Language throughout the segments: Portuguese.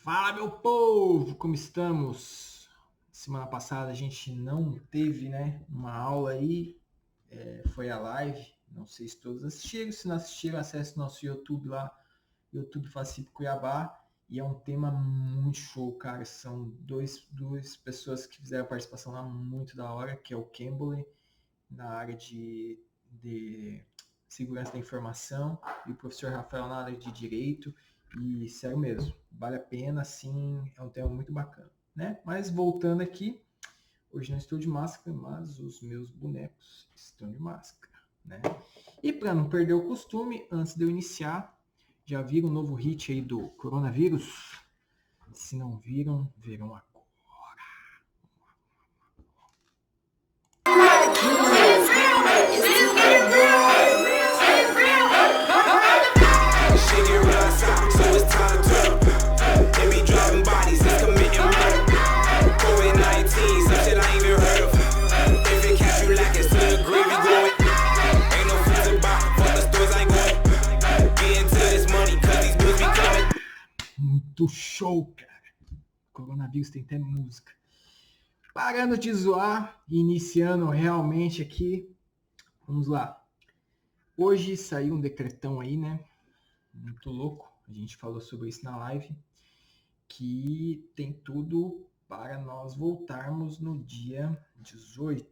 Fala, meu povo, como estamos? Semana passada a gente não teve, uma aula aí, foi a live, não sei se todos assistiram, se não assistiram, acesse nosso YouTube lá, YouTube Facip Cuiabá, e é um tema muito show, cara, são duas pessoas que fizeram participação lá muito da hora, que é o Campbell, na área de segurança da informação, e o professor Rafael na área de direito. E sério mesmo, vale a pena, sim, é um tema muito bacana, né? Mas voltando aqui, hoje não estou de máscara, mas os meus bonecos estão de máscara, né? E para não perder o costume, antes de eu iniciar, já viram o novo hit aí do coronavírus? Se não viram, verão agora. Muito show, cara. Coronavírus tem até música. Parando de zoar e iniciando realmente aqui, vamos lá. Hoje saiu um decretão aí, né? Muito louco. A gente falou sobre isso na live. Que tem tudo para nós voltarmos no dia 18.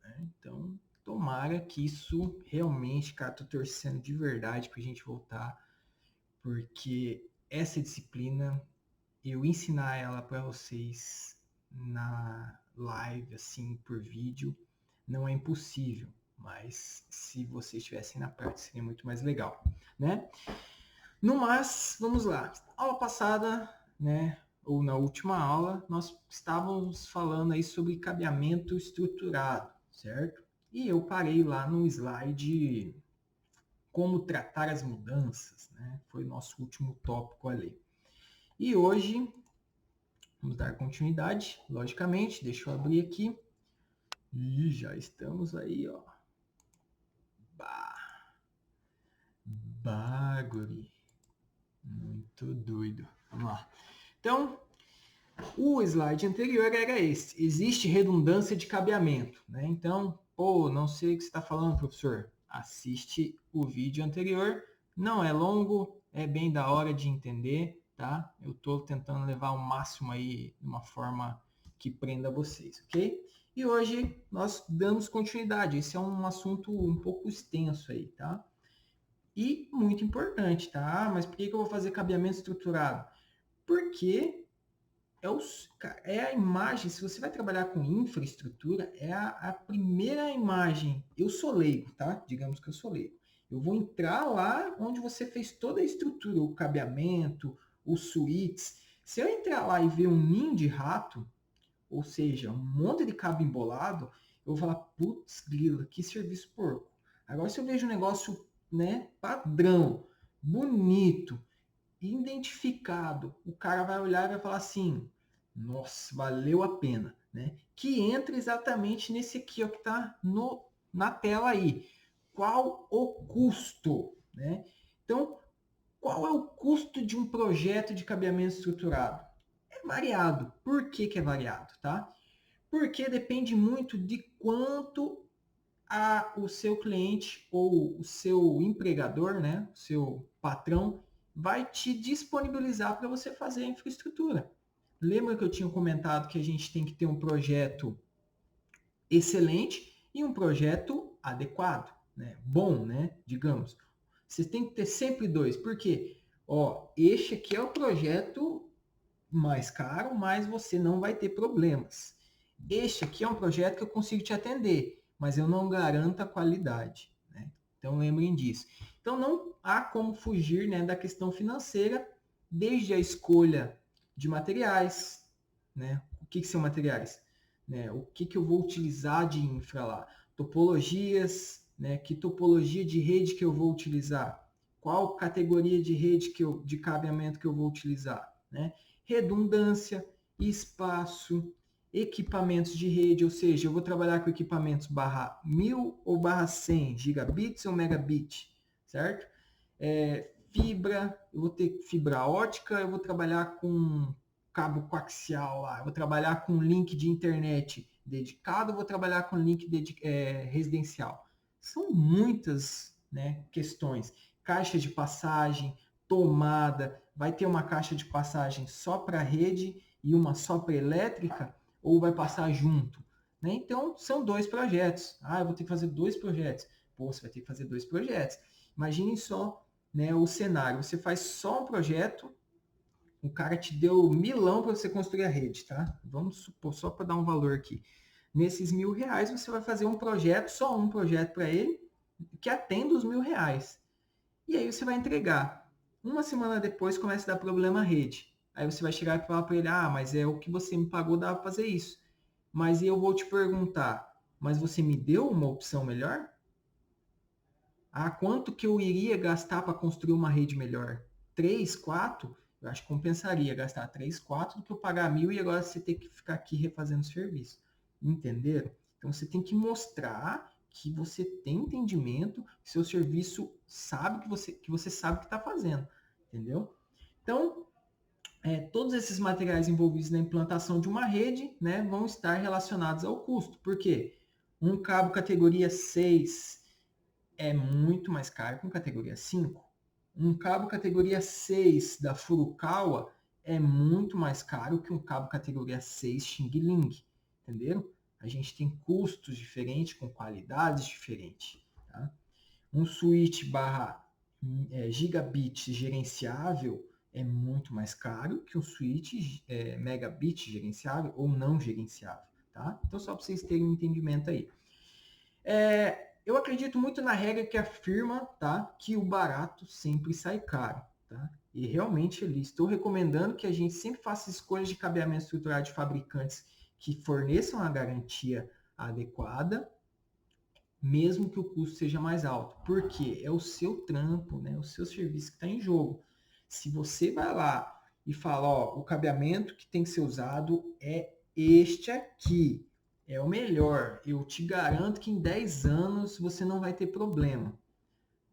Né? Então, tomara que isso realmente, cara, tô torcendo de verdade pra gente voltar. Porque essa disciplina, eu ensinar ela para vocês na live, assim, por vídeo, não é impossível. Mas se vocês estivessem na prática, seria muito mais legal, né? No mais, vamos lá. Aula passada, né, ou na última aula, nós estávamos falando aí sobre cabeamento estruturado, certo? E eu parei lá no slide como tratar as mudanças, né? Foi o nosso último tópico ali. E hoje, vamos dar continuidade, logicamente. Deixa eu abrir aqui. E já estamos aí, ó. Bagulho. Muito doido. Vamos lá. Então, o slide anterior era esse. Existe redundância de cabeamento, né? Então, não sei o que você está falando, professor. Assiste o vídeo anterior. Não é longo, é bem da hora de entender, tá? Eu estou tentando levar o máximo aí de uma forma que prenda vocês, ok? E hoje nós damos continuidade. Esse é um assunto um pouco extenso aí, tá? E muito importante, tá? Mas por que eu vou fazer cabeamento estruturado? Porque é a imagem, se você vai trabalhar com infraestrutura, é a primeira imagem. Eu sou leigo, tá? Digamos que eu sou leigo. Eu vou entrar lá onde você fez toda a estrutura, o cabeamento, os suítes. Se eu entrar lá e ver um ninho de rato, ou seja, um monte de cabo embolado, eu vou falar, putz, grila, que serviço porco. Agora, se eu vejo um negócio, né, padrão, bonito, identificado, o cara vai olhar e vai falar assim, nossa, valeu a pena, né? Que entra exatamente nesse aqui, ó, que está na tela aí. Qual o custo, né? Então, qual é o custo de um projeto de cabeamento estruturado? É variado. Por que é variado, tá? Porque depende muito de quanto o seu cliente ou o seu empregador, né, o seu patrão, vai te disponibilizar para você fazer a infraestrutura. Lembra que eu tinha comentado que a gente tem que ter um projeto excelente e um projeto adequado, né? Bom, né? Digamos. Você tem que ter sempre dois. Por quê? Este aqui é o projeto mais caro, mas você não vai ter problemas. Este aqui é um projeto que eu consigo te atender, mas eu não garanto a qualidade, né? Então lembrem disso. Então não há como fugir, né, da questão financeira, desde a escolha de materiais, né? O que são materiais? Né? O que eu vou utilizar de infra lá? Topologias, né? Que topologia de rede que eu vou utilizar? Qual categoria de rede de cabeamento que eu vou utilizar? Né? Redundância, espaço, equipamentos de rede, ou seja, eu vou trabalhar com equipamentos /1000 ou /100 gigabits ou megabit, certo? fibra, eu vou ter fibra ótica, eu vou trabalhar com cabo coaxial lá, eu vou trabalhar com link de internet dedicado, eu vou trabalhar com link residencial. São muitas, né, questões. Caixa de passagem, tomada, vai ter uma caixa de passagem só para rede e uma só para elétrica, ou vai passar junto? Né? Então, são 2 projetos. Ah, eu vou ter que fazer 2 projetos. Pô, você vai ter que fazer 2 projetos. Imaginem só, né, o cenário. Você faz só um projeto, o cara te deu milão para você construir a rede, tá? Vamos supor, só para dar um valor aqui. Nesses R$1.000, você vai fazer um projeto, só um projeto para ele, que atenda os R$1.000. E aí você vai entregar. Uma semana depois começa a dar problema a rede. Aí você vai chegar e falar para ele, ah, mas é o que você me pagou, dá para fazer isso. Mas eu vou te perguntar, mas você me deu uma opção melhor? Ah, quanto que eu iria gastar para construir uma rede melhor? 3, 4? Eu acho que compensaria gastar 3, 4 do que eu pagar 1.000 e agora você ter que ficar aqui refazendo o serviço. Entenderam? Então você tem que mostrar que você tem entendimento, que seu serviço sabe que você sabe o que está fazendo. Entendeu? Então, todos esses materiais envolvidos na implantação de uma rede, né, vão estar relacionados ao custo. Por quê? Um cabo categoria 6 é muito mais caro que um categoria 5. Um cabo categoria 6 da Furukawa é muito mais caro que um cabo categoria 6 Xing Ling. Entenderam? A gente tem custos diferentes, com qualidades diferentes. Tá? Um switch barra gigabit gerenciável é muito mais caro que um switch megabit gerenciável ou não gerenciável. Tá? Então, só para vocês terem um entendimento aí. Eu acredito muito na regra que afirma, tá, que o barato sempre sai caro. Tá? E realmente ali estou recomendando que a gente sempre faça escolhas de cabeamento estruturado de fabricantes que forneçam a garantia adequada, mesmo que o custo seja mais alto. Porque é o seu trampo, né, o seu serviço que está em jogo. Se você vai lá e fala, ó, o cabeamento que tem que ser usado é este aqui, é o melhor, eu te garanto que em 10 anos você não vai ter problema.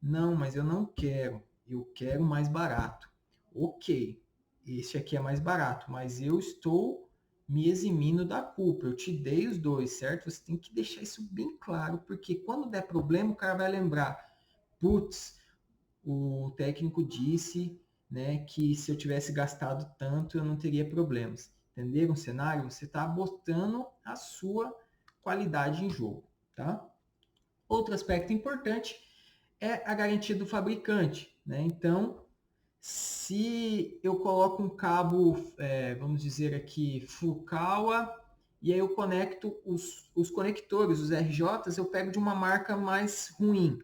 Não, mas eu não quero, eu quero mais barato. Ok, esse aqui é mais barato, mas eu estou me eximindo da culpa, eu te dei os dois, certo? Você tem que deixar isso bem claro, porque quando der problema o cara vai lembrar, putz, o técnico disse, né, que se eu tivesse gastado tanto eu não teria problemas. Entenderam o cenário? Você está botando a sua qualidade em jogo, tá? Outro aspecto importante é a garantia do fabricante, né? Então, se eu coloco um cabo, vamos dizer aqui, Furukawa, e aí eu conecto os conectores, os RJs, eu pego de uma marca mais ruim.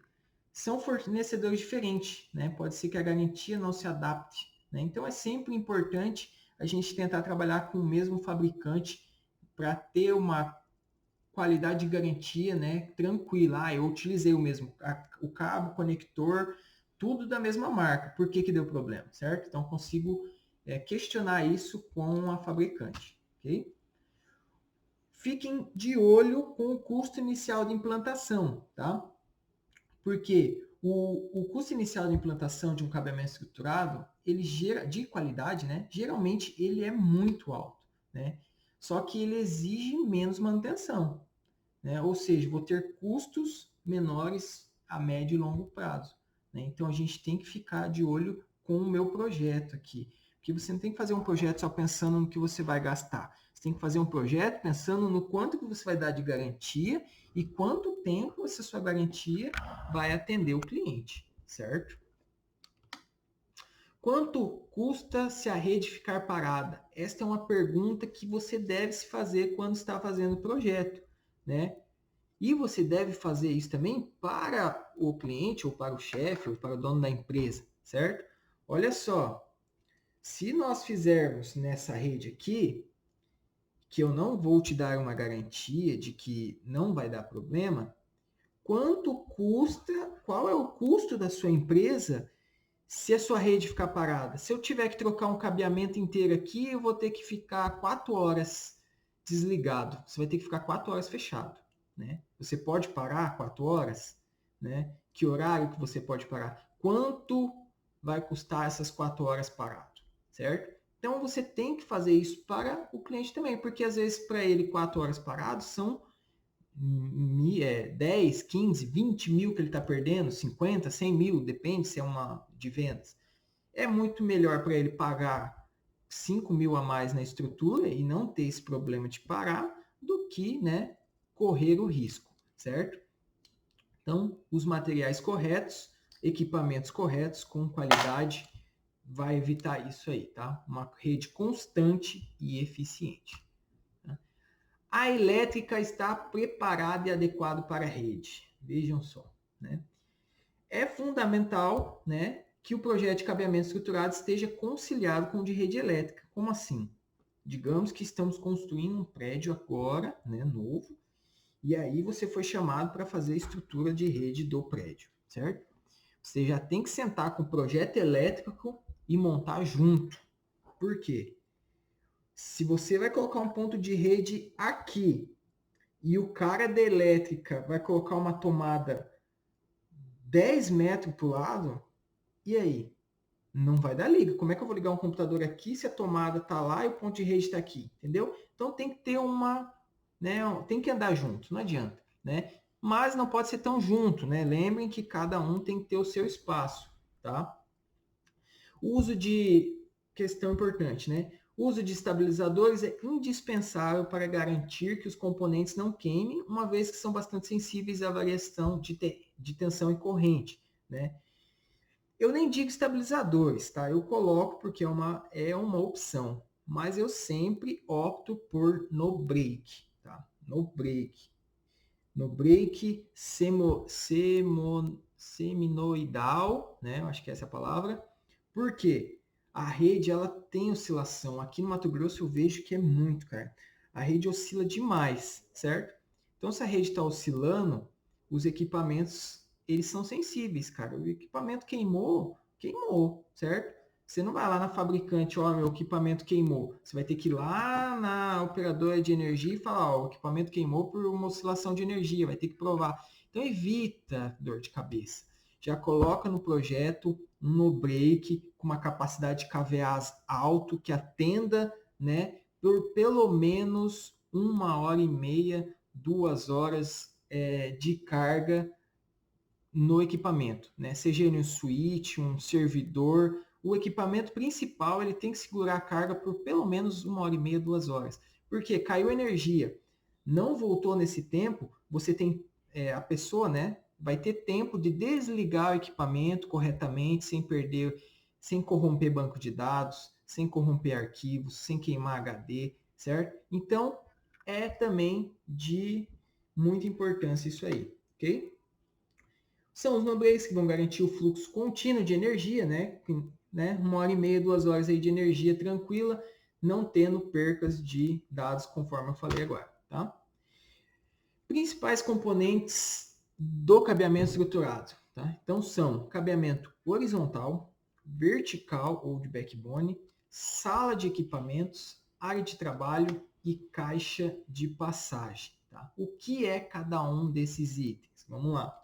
São fornecedores diferentes, né? Pode ser que a garantia não se adapte, né? Então é sempre importante a gente tentar trabalhar com o mesmo fabricante para ter uma qualidade de garantia, né, tranquila. Ah, eu utilizei o mesmo, o cabo, o conector, tudo da mesma marca. Por que deu problema, certo? Então consigo questionar isso com a fabricante, ok? Fiquem de olho com o custo inicial de implantação, tá? Porque o custo inicial de implantação de um cabeamento estruturado, ele gera, de qualidade, né? Geralmente ele é muito alto, né? Só que ele exige menos manutenção, né? Ou seja, vou ter custos menores a médio e longo prazo, né? Então a gente tem que ficar de olho com o meu projeto aqui, porque você não tem que fazer um projeto só pensando no que você vai gastar. Você tem que fazer um projeto pensando no quanto que você vai dar de garantia e quanto tempo essa sua garantia vai atender o cliente, certo? Quanto custa se a rede ficar parada? Esta é uma pergunta que você deve se fazer quando está fazendo o projeto, né? E você deve fazer isso também para o cliente, ou para o chefe, ou para o dono da empresa, certo? Olha só, se nós fizermos nessa rede aqui, que eu não vou te dar uma garantia de que não vai dar problema, quanto custa, qual é o custo da sua empresa se a sua rede ficar parada? Se eu tiver que trocar um cabeamento inteiro aqui, eu vou ter que ficar 4 horas desligado. Você vai ter que ficar 4 horas fechado, né? Você pode parar 4 horas, né? Que horário que você pode parar? Quanto vai custar essas 4 horas parado, certo? Então você tem que fazer isso para o cliente também, porque às vezes para ele 4 horas parado são 10, 15, 20 mil que ele está perdendo, 50, 100 mil, depende se é uma de vendas. É muito melhor para ele pagar 5 mil a mais na estrutura e não ter esse problema de parar do que, né, correr o risco, certo? Então, os materiais corretos, equipamentos corretos, com qualidade, vai evitar isso aí, tá? Uma rede constante e eficiente. Tá? A elétrica está preparada e adequada para a rede. Vejam só, né? É fundamental, né, que o projeto de cabeamento estruturado esteja conciliado com o de rede elétrica. Como assim? Digamos que estamos construindo um prédio agora, né, novo, e aí você foi chamado para fazer a estrutura de rede do prédio, certo? Você já tem que sentar com o projeto elétrico e montar junto. Por quê? Se você vai colocar um ponto de rede aqui e o cara da elétrica vai colocar uma tomada 10 metros para o lado, e aí? Não vai dar liga. Como é que eu vou ligar um computador aqui se a tomada está lá e o ponto de rede está aqui? Entendeu? Então tem que ter uma, né, tem que andar junto, não adianta, né? Mas não pode ser tão junto, né? Lembrem que cada um tem que ter o seu espaço, tá? O uso de questão importante, né? O uso de estabilizadores é indispensável para garantir que os componentes não queimem, uma vez que são bastante sensíveis à variação de tensão e corrente, né? Eu nem digo estabilizadores, tá? Eu coloco porque é uma opção, mas eu sempre opto por no break, tá? No break. No break seminoidal, né? Eu acho que essa é a palavra. Por quê? A rede ela tem oscilação. Aqui no Mato Grosso eu vejo que é muito, cara. A rede oscila demais, certo? Então se a rede está oscilando, os equipamentos eles são sensíveis, cara. O equipamento queimou, queimou, certo? Você não vai lá na fabricante, ó, meu equipamento queimou. Você vai ter que ir lá na operadora de energia e falar, ó, o equipamento queimou por uma oscilação de energia, vai ter que provar. Então evita dor de cabeça. Já coloca no projeto um no break com uma capacidade de KVAs alto que atenda, né, por pelo menos 1h30, 2 horas de carga no equipamento, né? Seja ele um switch, um servidor, o equipamento principal ele tem que segurar a carga por pelo menos 1h30, 2 horas. Porque caiu energia, não voltou nesse tempo, você tem a pessoa, né? Vai ter tempo de desligar o equipamento corretamente, sem perder, sem corromper banco de dados, sem corromper arquivos, sem queimar HD, certo? Então é também de muita importância isso aí, ok? São os no-breaks que vão garantir o fluxo contínuo de energia, né? 1h30, 2 horas aí de energia tranquila, não tendo percas de dados, conforme eu falei agora, tá? Principais componentes do cabeamento estruturado, tá? Então são cabeamento horizontal, vertical ou de backbone, sala de equipamentos, área de trabalho e caixa de passagem, tá? O que é cada um desses itens? Vamos lá.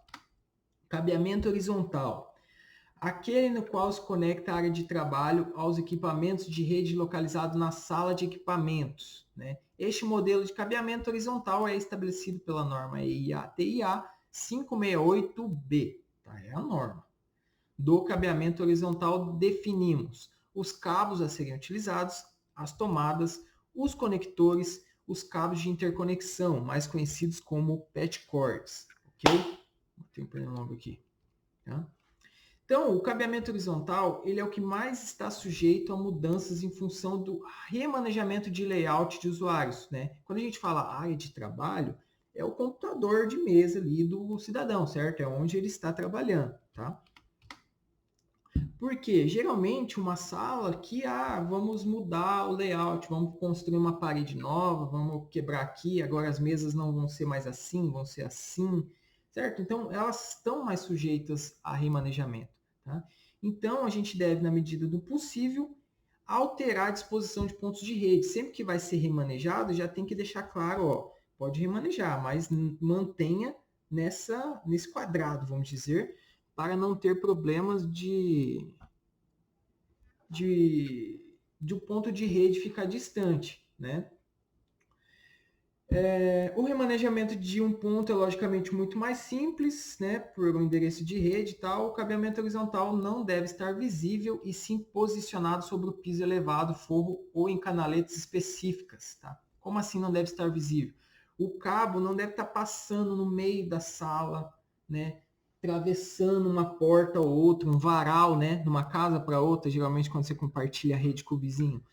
Cabeamento horizontal, aquele no qual se conecta a área de trabalho aos equipamentos de rede localizado na sala de equipamentos, né? Este modelo de cabeamento horizontal é estabelecido pela norma EIA-TIA 568B, tá? É a norma. Do cabeamento horizontal definimos os cabos a serem utilizados, as tomadas, os conectores, os cabos de interconexão, mais conhecidos como patch cords, ok? Tem um pernilongo aqui. Tá? Então, o cabeamento horizontal ele é o que mais está sujeito a mudanças em função do remanejamento de layout de usuários. Né? Quando a gente fala área de trabalho, é o computador de mesa ali do cidadão, certo? É onde ele está trabalhando. Tá? Porque geralmente uma sala que vamos mudar o layout, vamos construir uma parede nova, vamos quebrar aqui, agora as mesas não vão ser mais assim, vão ser assim, certo? Então elas estão mais sujeitas a remanejamento, tá? Então a gente deve, na medida do possível, alterar a disposição de pontos de rede. Sempre que vai ser remanejado, já tem que deixar claro, ó, pode remanejar, mas mantenha nesse quadrado, vamos dizer, para não ter problemas de de um ponto de rede ficar distante, né? O remanejamento de um ponto é logicamente muito mais simples, né, por um endereço de rede e tal. O cabeamento horizontal não deve estar visível e sim posicionado sobre o piso elevado, forro ou em canaletas específicas. Tá? Como assim não deve estar visível? O cabo não deve estar passando no meio da sala, né, atravessando uma porta ou outra, um varal, né, de uma casa para outra, geralmente quando você compartilha a rede com o vizinho.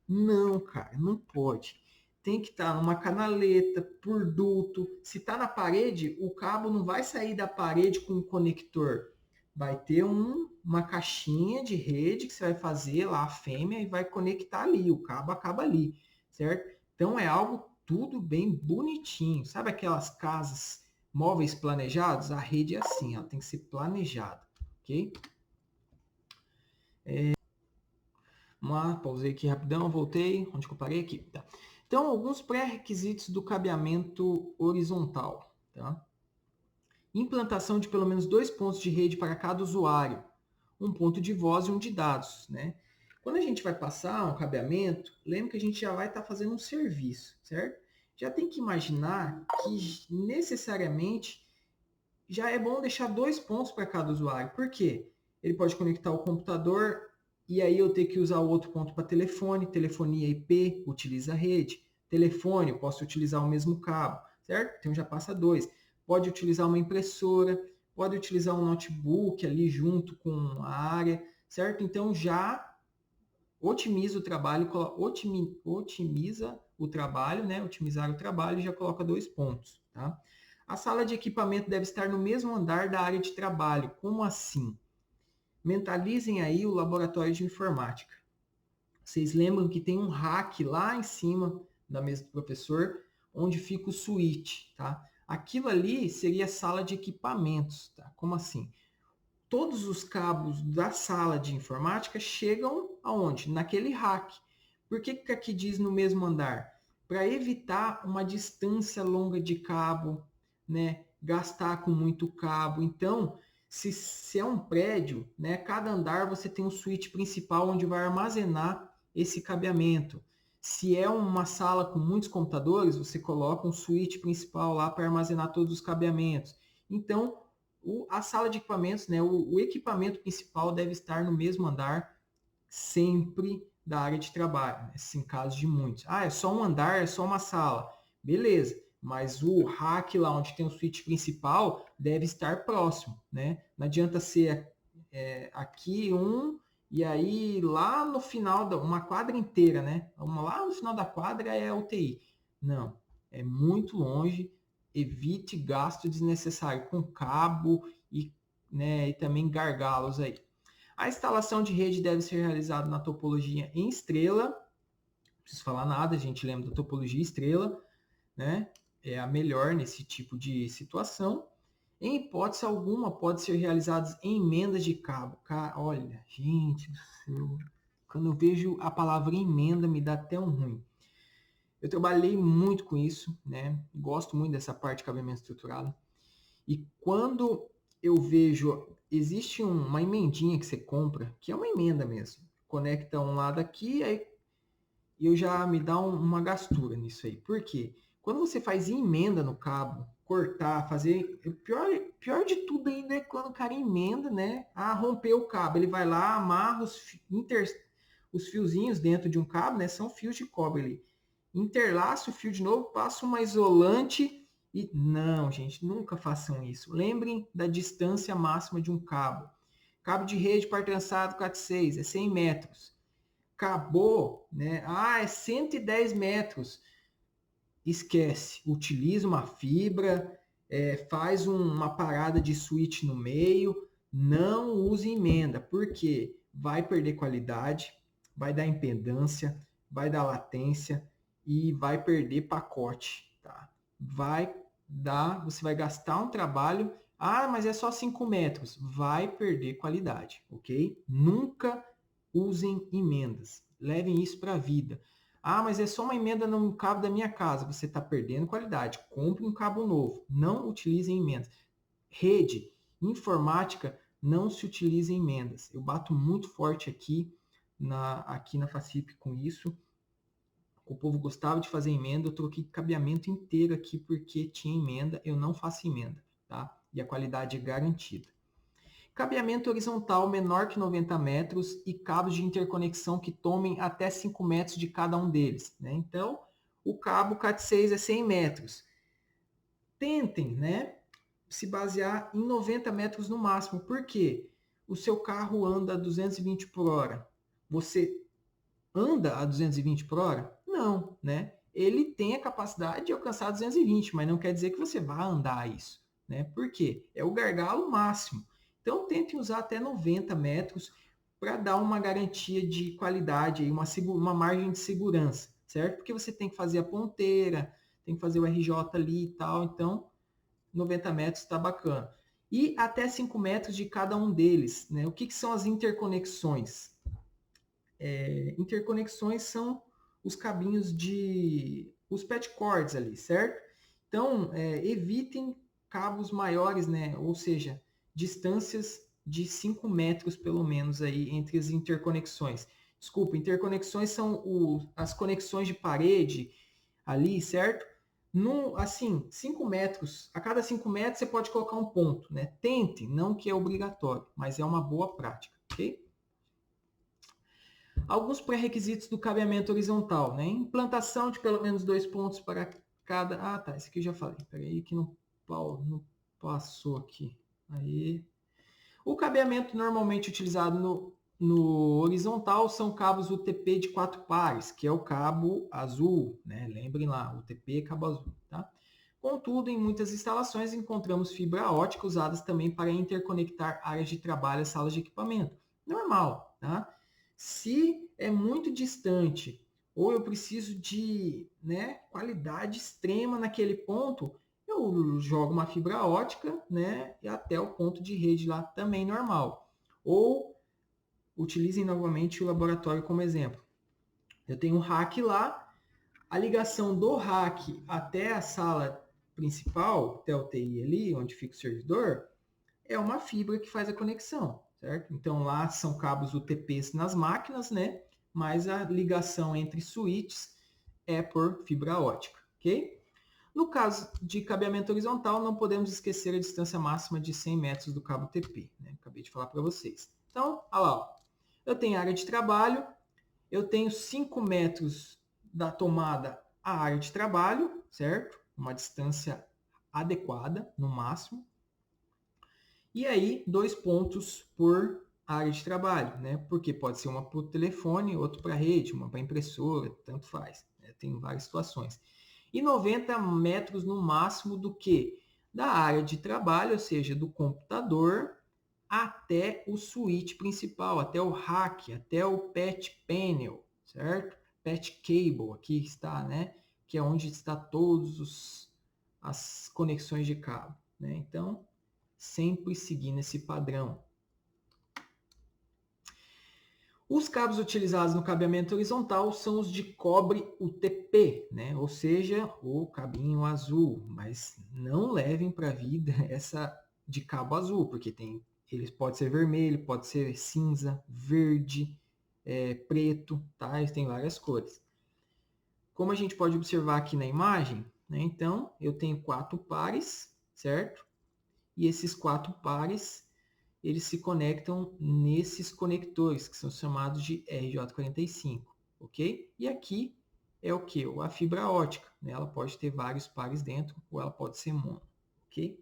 Não, cara, não pode. Tem que estar numa canaleta, por duto. Se está na parede, o cabo não vai sair da parede com um conector. Vai ter uma caixinha de rede que você vai fazer lá a fêmea e vai conectar ali. O cabo acaba ali, certo? Então é algo tudo bem bonitinho. Sabe aquelas casas móveis planejados? A rede é assim, ela tem que ser planejada, ok? Pausei aqui rapidão, voltei. Onde que eu parei aqui? Tá. Então, alguns pré-requisitos do cabeamento horizontal. Tá? Implantação de pelo menos 2 pontos de rede para cada usuário. Um ponto de voz e um de dados. Né? Quando a gente vai passar um cabeamento, lembra que a gente já vai estar fazendo um serviço, certo? Já tem que imaginar que necessariamente já é bom deixar 2 pontos para cada usuário. Por quê? Ele pode conectar o computador e aí eu ter que usar o outro ponto para telefone, telefonia IP, utiliza a rede. Telefone, eu posso utilizar o mesmo cabo, certo? Então já passa 2. Pode utilizar uma impressora, pode utilizar um notebook ali junto com a área, certo? Então já otimiza o trabalho, otimiza o trabalho, né? Otimizar o trabalho e já coloca 2 pontos, tá? A sala de equipamento deve estar no mesmo andar da área de trabalho. Como assim? Mentalizem aí o laboratório de informática. Vocês lembram que tem um rack lá em cima da mesa do professor, onde fica o switch, tá? Aquilo ali seria a sala de equipamentos, tá? Como assim? Todos os cabos da sala de informática chegam aonde? Naquele rack. Por que aqui diz no mesmo andar? Para evitar uma distância longa de cabo, né? Gastar com muito cabo. Então, se é um prédio, né? Cada andar você tem um switch principal onde vai armazenar esse cabeamento. Se é uma sala com muitos computadores, você coloca um switch principal lá para armazenar todos os cabeamentos. Então, a sala de equipamentos, né, o equipamento principal deve estar no mesmo andar sempre da área de trabalho, né, em caso de muitos. Ah, é só um andar, é só uma sala. Beleza, mas o rack lá onde tem o switch principal deve estar próximo, né? Não adianta ser aqui um e aí lá no final da uma quadra inteira, né? Lá no final da quadra é a UTI. Não, é muito longe. Evite gasto desnecessário com cabo né, e também gargalos aí. A instalação de rede deve ser realizada na topologia em estrela. Não preciso falar nada, a gente lembra da topologia estrela, né? É a melhor nesse tipo de situação. Em hipótese alguma, pode ser realizadas em emendas de cabo. Olha, gente do céu. Quando eu vejo a palavra emenda, me dá até um ruim. Eu trabalhei muito com isso, né? Gosto muito dessa parte de cabeamento estruturado. E quando eu vejo, existe uma emendinha que você compra, que é uma emenda mesmo. Conecta um lado aqui, aí eu já me dá uma gastura nisso aí. Por quê? Quando você faz emenda no cabo, cortar, fazer. Pior de tudo ainda é quando o cara emenda, né? A romper o cabo. Ele vai lá, amarra os fiozinhos dentro de um cabo, né? São fios de cobre ali. Interlaça o fio de novo, passa uma isolante e. Não, gente, nunca façam isso. Lembrem da distância máxima de um cabo. Cabo de rede par trançado CAT6 é 100 metros. Acabou, né? Ah, é 110 metros. Esquece. Utiliza uma fibra, faz uma parada de switch no meio. Não use emenda, porque vai perder qualidade, vai dar impedância, vai dar latência e vai perder pacote, tá? Você vai gastar um trabalho. Ah, mas é só 5 metros. Vai perder qualidade, ok? Nunca usem emendas. Levem isso para a vida. Ah, mas é só uma emenda no cabo da minha casa. Você está perdendo qualidade. Compre um cabo novo. Não utilize emendas. Rede, informática, não se utiliza emendas. Eu bato muito forte aqui, aqui na Facip com isso. O povo gostava de fazer emenda, eu troquei cabeamento inteiro aqui porque tinha emenda, eu não faço emenda, tá? E a qualidade é garantida. Cabeamento horizontal menor que 90 metros e cabos de interconexão que tomem até 5 metros de cada um deles, né? Então, o cabo Cat6 é 100 metros. Tentem, né, se basear em 90 metros no máximo. Por quê? O seu carro anda a 220 por hora. Você anda a 220 por hora? Não, né? Ele tem a capacidade de alcançar 220, mas não quer dizer que você vá andar isso, né? Por quê? É o gargalo máximo. Então, tentem usar até 90 metros para dar uma garantia de qualidade, uma margem de segurança, certo? Porque você tem que fazer a ponteira, tem que fazer o RJ ali e tal, então 90 metros está bacana. E até 5 metros de cada um deles, né? O que são as interconexões? Interconexões são os cabinhos os pet cords ali, certo? Então, evitem cabos maiores, né? Ou seja, distâncias de 5 metros pelo menos aí entre as interconexões. Desculpa, interconexões são as conexões de parede ali, certo? Assim, 5 metros, a cada 5 metros você pode colocar um ponto, né? Tente, não que é obrigatório, mas é uma boa prática, ok? Alguns pré-requisitos do cabeamento horizontal, né? Implantação de pelo menos 2 pontos para cada... Ah, tá, esse aqui eu já falei. Peraí que não passou aqui. Aí. O cabeamento normalmente utilizado no horizontal são cabos UTP de 4 pares, que é o cabo azul, né? Lembrem lá, UTP cabo azul, tá? Contudo, em muitas instalações encontramos fibra ótica usadas também para interconectar áreas de trabalho e salas de equipamento. Normal, tá? Se é muito distante ou eu preciso de, né, qualidade extrema naquele ponto, eu jogo uma fibra ótica, né, e até o ponto de rede lá também normal. Ou utilizem novamente o laboratório como exemplo. Eu tenho um rack lá, a ligação do rack até a sala principal, até o TI ali, onde fica o servidor, é uma fibra que faz a conexão, certo? Então lá são cabos UTPs nas máquinas, né? Mas a ligação entre switches é por fibra ótica, ok? No caso de cabeamento horizontal, não podemos esquecer a distância máxima de 100 metros do cabo UTP, né? Acabei de falar para vocês. Então, olha lá, ó. Eu tenho área de trabalho, eu tenho 5 metros da tomada à área de trabalho, certo? Uma distância adequada, no máximo. E aí, 2 pontos por área de trabalho, né? Porque pode ser uma para o telefone, outro para a rede, uma para a impressora, tanto faz. Né? Tem várias situações. E 90 metros no máximo do que? Da área de trabalho, ou seja, do computador, até o switch principal, até o rack, até o patch panel, certo? Patch cable, aqui está, né? Que é onde está todas as conexões de cabo, né? Então, sempre seguindo esse padrão. Os cabos utilizados no cabeamento horizontal são os de cobre UTP, né? Ou seja, o cabinho azul, mas não levem para a vida essa de cabo azul, porque ele pode ser vermelho, pode ser cinza, verde, preto, tá? Eles têm várias cores. Como a gente pode observar aqui na imagem, né? Então, eu tenho 4 pares, certo? E esses 4 pares, eles se conectam nesses conectores, que são chamados de RJ45, ok? E aqui é o que? A fibra ótica, né? Ela pode ter vários pares dentro, ou ela pode ser mono, ok?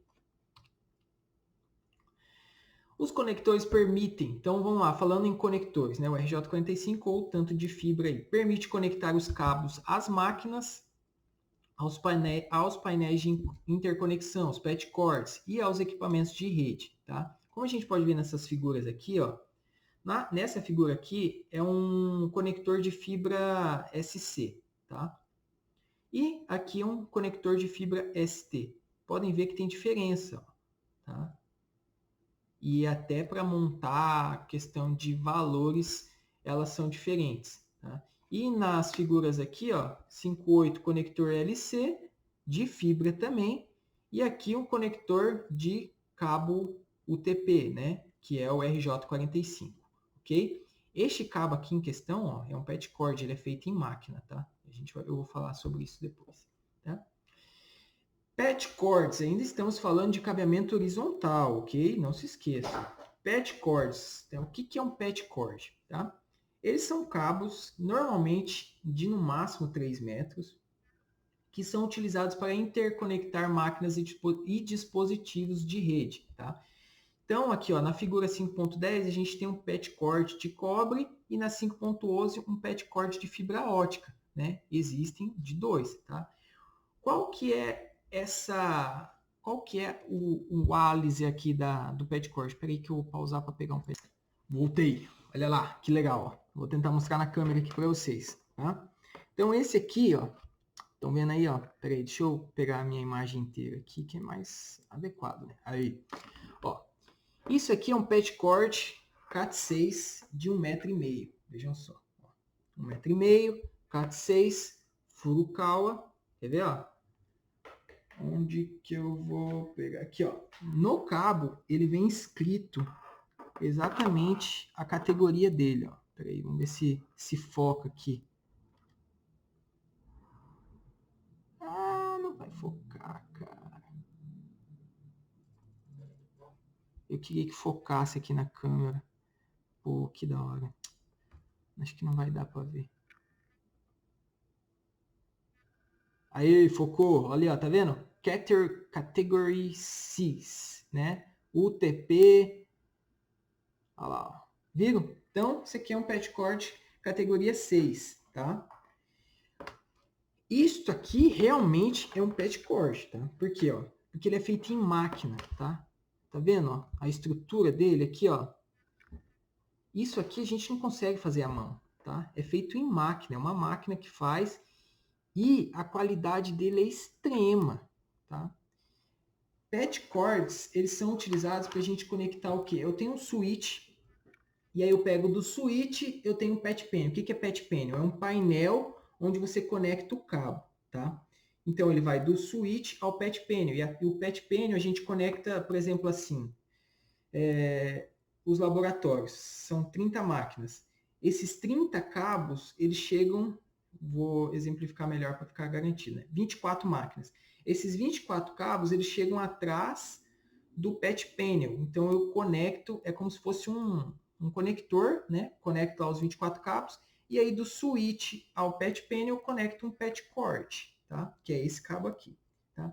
Os conectores permitem, então vamos lá, falando em conectores, né? O RJ45 ou tanto de fibra aí, permite conectar os cabos às máquinas, aos painéis de interconexão, os patch cords e aos equipamentos de rede, tá? Como a gente pode ver nessas figuras aqui, ó, nessa figura aqui é um conector de fibra SC, tá? E aqui é um conector de fibra ST. Podem ver que tem diferença, ó, tá? E até para montar a questão de valores, elas são diferentes, tá? E nas figuras aqui, ó, 5.8 conector LC de fibra também, e aqui um conector de cabo UTP, né, que é o RJ45, ok? Este cabo aqui em questão, ó, é um patch cord, ele é feito em máquina, tá? Eu vou falar sobre isso depois, tá? Patch cords, ainda estamos falando de cabeamento horizontal, ok? Não se esqueça. Patch cords, então, o que é um patch cord, tá? Eles são cabos, normalmente, de no máximo 3 metros, que são utilizados para interconectar máquinas e dispositivos de rede, tá? Então, aqui ó, na figura 5.10, a gente tem um patch cord de cobre e na 5.11 um patch cord de fibra ótica, né? Existem de dois, tá? Qual que é o álice aqui do patch cord? Espera aí que eu vou pausar para pegar um patch. Voltei. Olha lá, que legal, ó. Vou tentar mostrar na câmera aqui para vocês, tá? Então esse aqui, ó, estão vendo aí, ó? Pera aí, deixa eu pegar a minha imagem inteira aqui, que é mais adequado, né? Aí, ó. Isso aqui é um patch cord Cat6 de 1,5 m. Vejam só. 1,5 m, Cat6, Furukawa. Quer ver, ó? Onde que eu vou pegar? Aqui, ó. No cabo, ele vem escrito exatamente a categoria dele, ó. Peraí, vamos ver se foca aqui. Ah, não vai focar, cara. Eu queria que focasse aqui na câmera. Pô, que da hora. Acho que não vai dar pra ver. Aí, focou. Olha, ó, tá vendo? Category 6, né? UTP. Olha lá, ó. Viram? Então, isso aqui é um patch cord categoria 6, tá? Isto aqui realmente é um patch cord, tá? Por quê, ó? Porque ele é feito em máquina, tá? Tá vendo, ó? A estrutura dele aqui, ó. Isso aqui a gente não consegue fazer à mão, tá? É feito em máquina, é uma máquina que faz e a qualidade dele é extrema, tá? Patch cords, eles são utilizados para a gente conectar o quê? Eu tenho um switch, e aí eu pego do switch, eu tenho um patch panel. O que é patch panel? É um painel onde você conecta o cabo, tá? Então ele vai do switch ao patch panel. E o patch panel a gente conecta, por exemplo, assim, os laboratórios. São 30 máquinas. Esses 30 cabos, eles chegam, vou exemplificar melhor para ficar garantido, né? 24 máquinas. Esses 24 cabos, eles chegam atrás do patch panel. Então eu conecto, é como se fosse um conector, né? Conecto aos 24 cabos, e aí do switch ao patch panel eu conecto um patch cord, tá? Que é esse cabo aqui, tá?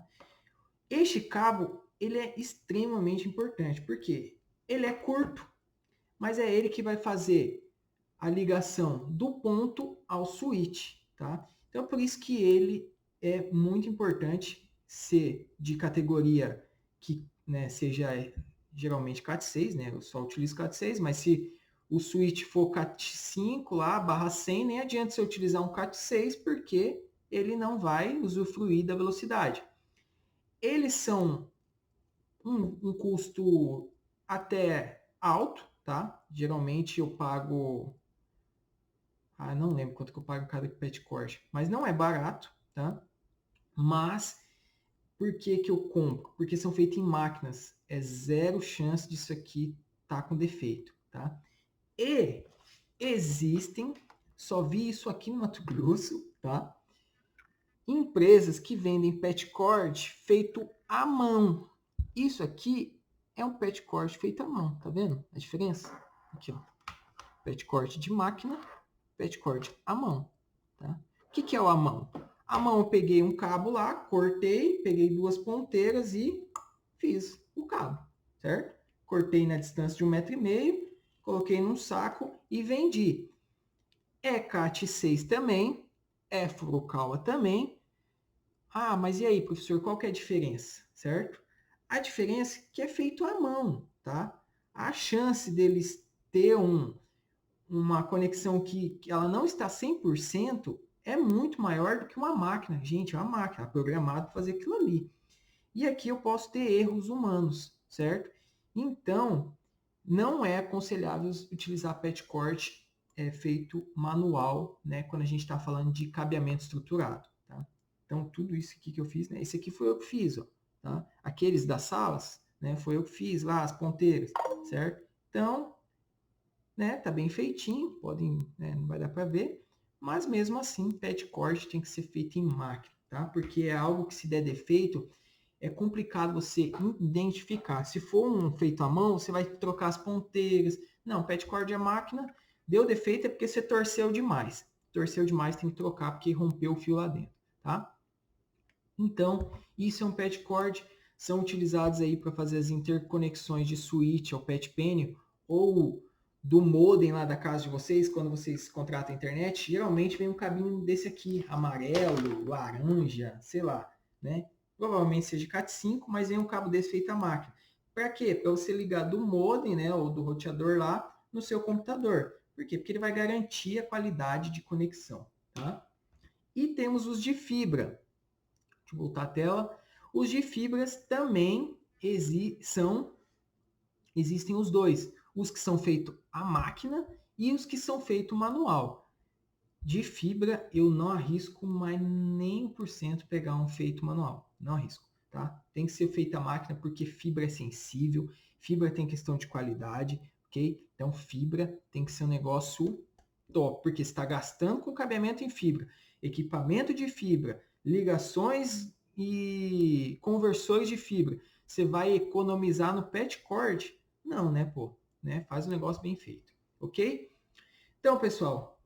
Este cabo, ele é extremamente importante, porque ele é curto, mas é ele que vai fazer a ligação do ponto ao switch, tá? Então, por isso que ele é muito importante ser de categoria que, né, seja geralmente Cat6, né? Eu só utilizo Cat6, mas se o switch for Cat5 lá, /100, nem adianta você utilizar um Cat6, porque ele não vai usufruir da velocidade. Eles são um custo até alto, tá? Geralmente eu pago... Ah, não lembro quanto que eu pago cada patch cord, mas não é barato, tá? Mas por que que eu compro? Porque são feitos em máquinas. É zero chance disso aqui tá com defeito, tá? E existem, só vi isso aqui no Mato Grosso, tá? Empresas que vendem patch cord feito à mão. Isso aqui é um patch cord feito à mão, tá vendo a diferença? Aqui, ó. Patch cord de máquina, patch cord à mão, tá? O que é o à mão? À mão eu peguei um cabo lá, cortei, peguei duas ponteiras e fiz o cabo, certo? Cortei na distância de 1,5 m, coloquei num saco e vendi. É Cat6 também, é Furukawa também. Ah, mas e aí, professor, qual que é a diferença, certo? A diferença é que é feito à mão, tá? A chance deles ter uma conexão que ela não está 100% é muito maior do que uma máquina. Gente, é uma máquina programada para fazer aquilo ali. E aqui eu posso ter erros humanos, certo? Então, não é aconselhável utilizar patch cord feito manual, né, quando a gente está falando de cabeamento estruturado. Tá? Então, tudo isso aqui que eu fiz, né, esse aqui foi eu que fiz. Ó, tá? Aqueles das salas, né, foi eu que fiz lá, as ponteiras, certo? Então, né? Tá bem feitinho, podem, né, não vai dar para ver, mas mesmo assim, pet cord tem que ser feito em máquina, tá? Porque é algo que se der defeito, é complicado você identificar. Se for um feito à mão, você vai trocar as ponteiras. Não, pet cord é máquina, deu defeito é porque você torceu demais. Torceu demais, tem que trocar porque rompeu o fio lá dentro, tá? Então, isso é um pet cord, são utilizados aí para fazer as interconexões de switch ao pet penny ou do modem lá da casa de vocês, quando vocês contratam a internet, geralmente vem um cabinho desse aqui, amarelo, laranja, sei lá, né? Provavelmente seja Cat5, mas vem um cabo desse feito à máquina. Para quê? Para você ligar do modem, né, ou do roteador lá no seu computador. Por quê? Porque ele vai garantir a qualidade de conexão, tá? E temos os de fibra. Deixa eu voltar a tela. Os de fibras também existem os dois. Os que são feitos à máquina e os que são feitos manual. De fibra, eu não arrisco mais nem por cento pegar um feito manual. Não arrisco, tá? Tem que ser feito à máquina porque fibra é sensível, fibra tem questão de qualidade, ok? Então, fibra tem que ser um negócio top, porque você está gastando com cabeamento em fibra, equipamento de fibra, ligações e conversores de fibra. Você vai economizar no pet cord? Não, né, pô? Né? Faz um negócio bem feito, ok? Então, pessoal,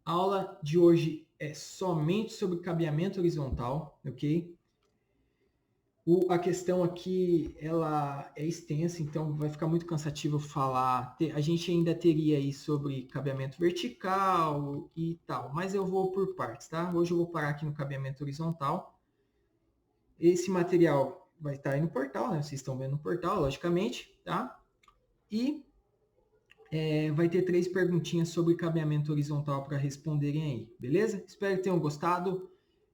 a aula de hoje é somente sobre cabeamento horizontal, ok? A questão aqui, ela é extensa, então vai ficar muito cansativo falar. A gente ainda teria aí sobre cabeamento vertical e tal, mas eu vou por partes, tá? Hoje eu vou parar aqui no cabeamento horizontal. Esse material vai estar aí no portal, né? Vocês estão vendo no portal, logicamente, tá? E vai ter 3 perguntinhas sobre cabeamento horizontal para responderem aí, beleza? Espero que tenham gostado.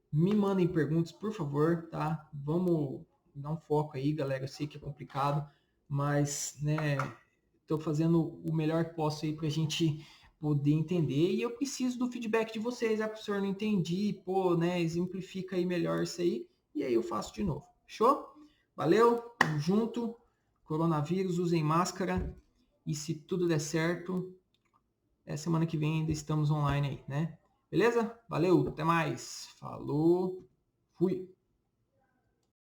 Me mandem perguntas, por favor, tá? Vamos dar um foco aí, galera. Eu sei que é complicado, mas, né, estou fazendo o melhor que posso aí para a gente poder entender. E eu preciso do feedback de vocês. Ah, professor, não entendi. Pô, né, exemplifica aí melhor isso aí. E aí eu faço de novo. Show? Valeu, tamo junto. Coronavírus, usem máscara. E se tudo der certo, semana que vem ainda estamos online aí, né? Beleza? Valeu, até mais. Falou, fui.